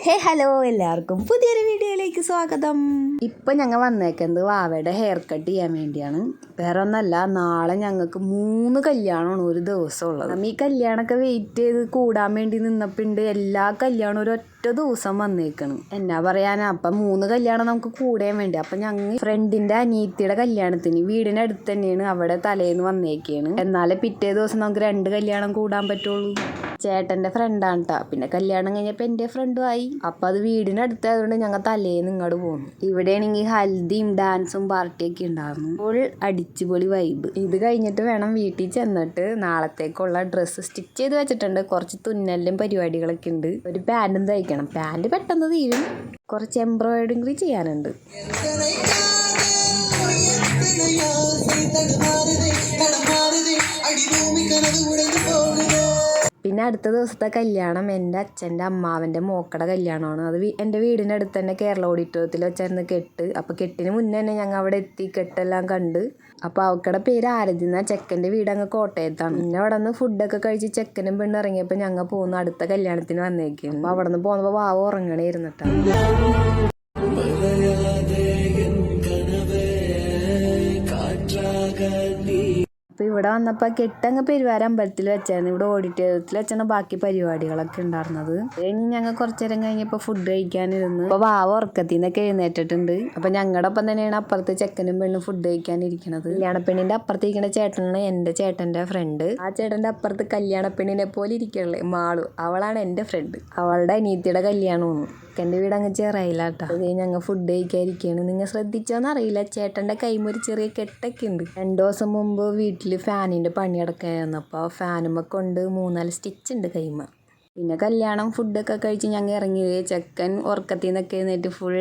Hello എല്ലാവർക്കും പുതിയൊരു വീഡിയോയിലേക്ക് സ്വാഗതം. ഇപ്പം ഞങ്ങൾ വന്നേക്കുന്നത് വാവയുടെ ഹെയർ കട്ട് ചെയ്യാൻ വേണ്ടിയാണ്. വേറെ ഒന്നല്ല, നാളെ ഞങ്ങൾക്ക് 3 കല്യാണമാണ് ഒരു ദിവസം ഉള്ളത്. ഈ കല്യാണമൊക്കെ വെയിറ്റ് ചെയ്ത് കൂടാൻ വേണ്ടി നിന്നപ്പോണ്ട് എല്ലാ കല്യാണവും ഒരൊറ്റ ദിവസം വന്നേക്കണം. എന്നാ പറയാനാ, അപ്പം 3 കല്യാണം നമുക്ക് കൂടാൻ വേണ്ടി. അപ്പം ഞങ്ങൾ ഫ്രണ്ടിൻ്റെ അനിയത്തിയുടെ കല്യാണത്തിന് വീടിനടുത്ത് തന്നെയാണ്, അവിടെ തലേന്ന് വന്നേക്കാണ്. എന്നാലേ പിറ്റേ ദിവസം നമുക്ക് 2 കല്യാണം കൂടാൻ പറ്റുള്ളൂ. ചേട്ടൻ്റെ ഫ്രണ്ടാണ് കേട്ടോ. പിന്നെ കല്യാണം കഴിഞ്ഞപ്പോൾ എൻ്റെ ഫ്രണ്ടും ആയി. അപ്പം അത് വീടിനടുത്തായതുകൊണ്ട് ഞങ്ങൾ തലേന്ന് ഇങ്ങോട്ട് പോകുന്നു. ഇവിടെയാണെങ്കിൽ ഹൽദിയും ഡാൻസും പാർട്ടിയൊക്കെ ഉണ്ടായിരുന്നു. ഫുൾ അടിച്ചുപൊളി വൈബ്. ഇത് കഴിഞ്ഞിട്ട് വേണം വീട്ടിൽ ചെന്നിട്ട് നാളത്തേക്കുള്ള ഡ്രസ്സ് സ്റ്റിച്ച് ചെയ്ത് വെച്ചിട്ടുണ്ട്. കുറച്ച് തുന്നലും പരിപാടികളൊക്കെ ഉണ്ട്. ഒരു പാൻറ്റും തയ്ക്കണം. പാൻറ്റ് പെട്ടെന്ന് തീരും. കുറച്ച് എംബ്രോയിഡറി ചെയ്യാനുണ്ട്. പിന്നെ അടുത്ത ദിവസത്തെ കല്യാണം എൻ്റെ അച്ഛൻ്റെ അമ്മാവൻ്റെ മോക്കടെ കല്യാണമാണ്. അത് എൻ്റെ വീടിൻ്റെ അടുത്ത് തന്നെ കേരള ഓഡിറ്റോറിയത്തിൽ വെച്ചായിരുന്നു കെട്ട്. അപ്പോൾ കെട്ടിന് മുന്നേ തന്നെ ഞങ്ങൾ അവിടെ എത്തി, കെട്ടെല്ലാം കണ്ട്. അപ്പോൾ അവക്കടെ പേര് ആരതി എന്നാ. ചെക്കൻ്റെ വീട് അങ്ങ് കോട്ടയത്താണ്. പിന്നെ അവിടെ നിന്ന് ഫുഡൊക്കെ കഴിച്ച് ചെക്കനും പെണ്ണ് ഇറങ്ങിയപ്പോൾ ഞങ്ങൾ പോകുന്നു അടുത്ത കല്യാണത്തിന് വന്നേക്കും. അപ്പോൾ അവിടെ നിന്ന് പോകുന്നപ്പോൾ വാവ ഉറങ്ങണേരുന്നിട്ടാണ്. അപ്പോൾ ഇവിടെ വന്നപ്പോൾ കെട്ടങ്ങ് പെരുവാര അമ്പലത്തിൽ വെച്ചായിരുന്നു. ഇവിടെ ഓഡിറ്റോറിയത്തിൽ വെച്ചാണ് ബാക്കി പരിപാടികളൊക്കെ ഉണ്ടായിരുന്നത്. കഴിഞ്ഞ് ഞങ്ങൾ കുറച്ച് നേരം കഴിഞ്ഞപ്പോൾ ഫുഡ് കഴിക്കാനിരുന്ന്. അപ്പോൾ വാവ ഉറക്കത്തിൽ നിന്നൊക്കെ എഴുന്നേറ്റിട്ടുണ്ട്. അപ്പോൾ ഞങ്ങളുടെ ഒപ്പം തന്നെയാണ് അപ്പുറത്ത് ചെക്കനും പെണ്ണും ഫുഡ് കഴിക്കാനിരിക്കണത്. കല്യാണപ്പെണ്ണിൻ്റെ അപ്പുറത്തിരിക്കുന്ന ചേട്ടനാണ് എൻ്റെ ചേട്ടൻ്റെ ഫ്രണ്ട്. ആ ചേട്ടൻ്റെ അപ്പുറത്ത് കല്യാണപ്പെണ്ണിനെ പോലെ ഇരിക്കണല്ലേ മാളു, അവളാണ് എൻ്റെ ഫ്രണ്ട്. അവളുടെ അനിയത്തിയുടെ കല്യാണമാണ്. ചെക്കൻ്റെ വീട് അങ്ങ് ചേറായില്ലാട്ടോ. അത് ഞങ്ങൾ ഫുഡ് കഴിക്കാതിരിക്കുകയാണ്. നിങ്ങൾ ശ്രദ്ധിച്ചോന്ന് അറിയില്ല, ചേട്ടൻ്റെ കൈമൊരു ചെറിയ കെട്ടൊക്കെ ഉണ്ട്. 2 ദിവസം മുമ്പ് വീട്ടിൽ ഫാനിൻ്റെ പണി നടക്കായിരുന്നു. അപ്പോൾ ഫാനുമ്മ കൊണ്ട് 3-4 സ്റ്റിച്ച് ഉണ്ട് കൈമ. പിന്നെ കല്യാണം ഫുഡൊക്കെ കഴിച്ച് ഞങ്ങൾ ഇറങ്ങി. ചെക്കൻ ഉറക്കത്തിൽ നിന്നൊക്കെ എഴുന്നേറ്റ് ഫുൾ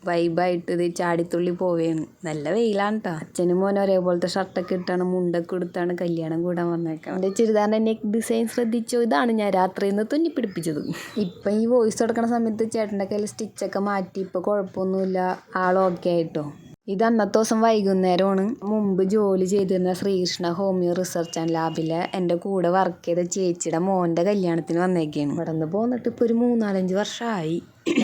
വൈബായിട്ട് ഇത് ചാടിത്തുള്ളി പോവുകയാണ്. നല്ല വെയിലാണ് കേട്ടോ. അച്ഛനും മോനും ഒരേപോലത്തെ ഷർട്ടൊക്കെ ഇട്ടാണ്, മുണ്ടൊക്കെ എടുത്താണ് കല്യാണം കൂടാൻ വന്നേക്കാം. എൻ്റെ ചുരിദാറിൻ്റെ നെക്ക് ഡിസൈൻ ശ്രദ്ധിച്ചോ? ഇതാണ് ഞാൻ രാത്രിയിൽ നിന്ന് തുന്നി പിടിപ്പിച്ചത്. ഇപ്പം ഈ വോയിസ് കൊടുക്കുന്ന സമയത്ത് ചേട്ടൻ്റെ കയ്യിൽ സ്റ്റിച്ചൊക്കെ മാറ്റി. ഇപ്പോൾ കുഴപ്പമൊന്നുമില്ല, ആളോക്കെ ആയിട്ടോ. ഇത് അന്നത്തെ ദിവസം വൈകുന്നേരമാണ്. മുമ്പ് ജോലി ചെയ്തിരുന്ന ശ്രീകൃഷ്ണ ഹോമിയോ റിസർച്ച് ആൻഡ് ലാബിലെ എൻ്റെ കൂടെ വർക്ക് ചെയ്ത ചേച്ചിയുടെ മോൻ്റെ കല്യാണത്തിന് വന്നേക്കാണ്. ഇവിടെ നിന്ന് പോന്നിട്ട് ഇപ്പോൾ ഒരു 3-4 വർഷമായി.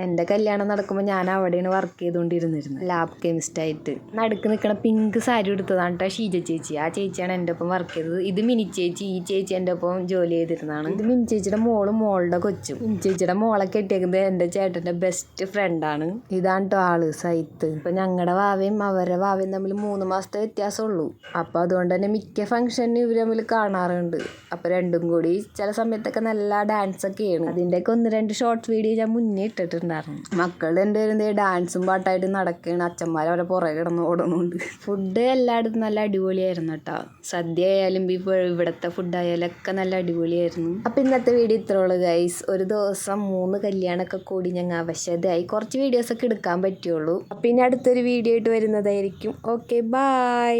എൻ്റെ കല്യാണം നടക്കുമ്പോൾ ഞാൻ അവിടെയാണ് വർക്ക് ചെയ്തുകൊണ്ടിരുന്നിരുന്നത്, ലാബ് കെമിസ്റ്റായിട്ട്. നടുക്ക് നിൽക്കണ പിങ്ക് സാരി എടുത്തതാണ് കേട്ടോ ഷീജ ചേച്ചി. ആ ചേച്ചിയാണ് എൻ്റെ ഒപ്പം വർക്ക് ചെയ്തത്. ഇത് മിനി ചേച്ചി. ഈ ചേച്ചി എൻ്റെ ഒപ്പം ജോലി ചെയ്തിരുന്നതാണ്. ഇത് മിനി ചേച്ചിയുടെ മോളും മോളുടെ കൊച്ചും. മിനി ചേച്ചിയുടെ മോളെ കെട്ടിയേക്കുന്നത് എൻ്റെ ചേട്ടൻ്റെ ബെസ്റ്റ് ഫ്രണ്ടാണ്. ഇതാണ് കേട്ടോ ആള് സൈത്ത്. ഇപ്പം ഞങ്ങളുടെ വാവയും അവരുടെ വാവയും തമ്മിൽ 3 മാസത്തെ വ്യത്യാസമുള്ളൂ. അപ്പോൾ അതുകൊണ്ട് തന്നെ മിക്ക ഫംഗ്ഷനും ഇവർ തമ്മിൽ കാണാറുണ്ട്. അപ്പോൾ രണ്ടും കൂടി ചില സമയത്തൊക്കെ നല്ല ഡാൻസൊക്കെ ചെയ്യണം. അതിൻ്റെയൊക്കെ 1-2 ഷോർട്ട് വീഡിയോ ഞാൻ മുന്നേ ഇട്ടിട്ടുണ്ടായിരുന്നു. മക്കളുടെ എൻ്റെ ഡാൻസും പാട്ടായിട്ട് നടക്കുകയാണ്. അച്ഛന്മാർ അവരെ പുറകെ കിടന്ന് ഓടുന്നുണ്ട്. ഫുഡ് എല്ലായിടത്തും നല്ല അടിപൊളിയായിരുന്നു കേട്ടോ. സദ്യ ആയാലും ഇവിടുത്തെ ഫുഡായാലും ഒക്കെ നല്ല അടിപൊളിയായിരുന്നു. അപ്പം ഇന്നത്തെ വീഡിയോ ഇത്രേ ഉള്ളൂ ഗൈസ്. ഒരു ദിവസം 3 കല്യാണമൊക്കെ കൂടി ഞങ്ങൾ അവശതയായി. കുറച്ച് വീഡിയോസൊക്കെ എടുക്കാൻ പറ്റുള്ളൂ. അപ്പം ഇനി അടുത്തൊരു വീഡിയോ ആയിട്ട് വരുന്നതായിരിക്കും. Okay, by.